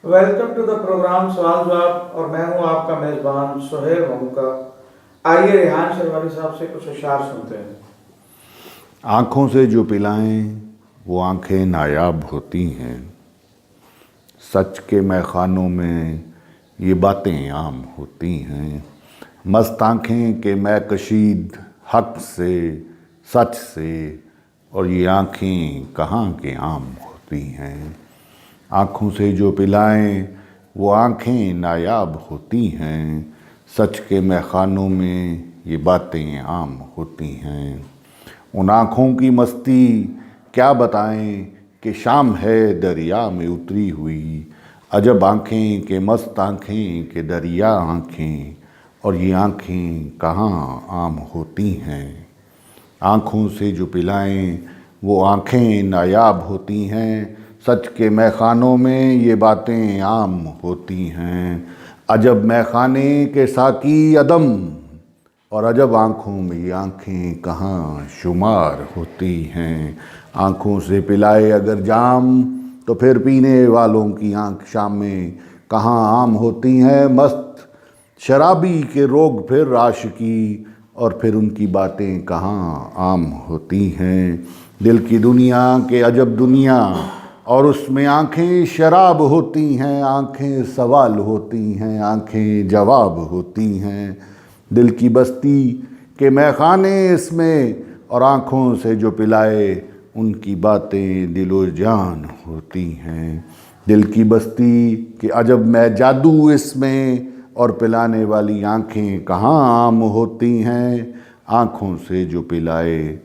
Welcome to the programme सवाल जवाब और मैं हूं आपका मेज़बान सुहेल ममूका। आइए रेहान शेरवानी साहब से कुछ अशार सुनते हैं। आँखों से जो पिलाएं वो आँखें नायाब होती हैं। सच के मैखानों में ये बातें आम होती हैं। मस्त आँखें के मैं कशीद हक से सच से, और ये आँखें कहाँ के आम होती हैं। आँखों से जो पिलाएं वो आँखें नायाब होती हैं। सच के मैखानों में ये बातें आम होती हैं। उन आँखों की मस्ती क्या बताएं कि शाम है दरिया में उतरी हुई। अजब आँखें के मस्त आँखें के दरिया आँखें, और ये आँखें कहाँ आम होती हैं। आँखों से जो पिलाएं वो आँखें नायाब होती हैं। सच के मैखानों में ये बातें आम होती हैं। अजब मैखाने के साकी अदम, और अजब आँखों में ये आँखें कहाँ शुमार होती हैं। आँखों से पिलाए अगर जाम तो फिर पीने वालों की आँख शाम में कहाँ आम होती हैं। मस्त शराबी के रोग फिर आशिकी, और फिर उनकी बातें कहाँ आम होती हैं। दिल की दुनिया के अजब दुनिया, और उसमें आँखें शराब होती हैं। आँखें सवाल होती हैं, आँखें जवाब होती हैं। दिल की बस्ती के मैखाने इसमें, और आँखों से जो पिलाए उनकी बातें दिलो जान होती हैं। दिल की बस्ती के अजब मैं जादू इसमें, और पिलाने वाली आँखें कहाँ आम होती हैं। आँखों से जो पिलाए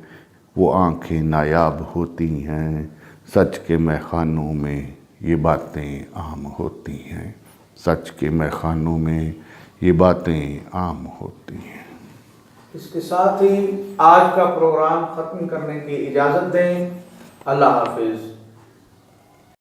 वो आँखें नायाब होती हैं। सच के मैखानों में ये बातें आम होती हैं। सच के मैखानों में ये बातें आम होती हैं। इसके साथ ही आज का प्रोग्राम ख़त्म करने की इजाज़त दें। अल्लाह हाफिज़।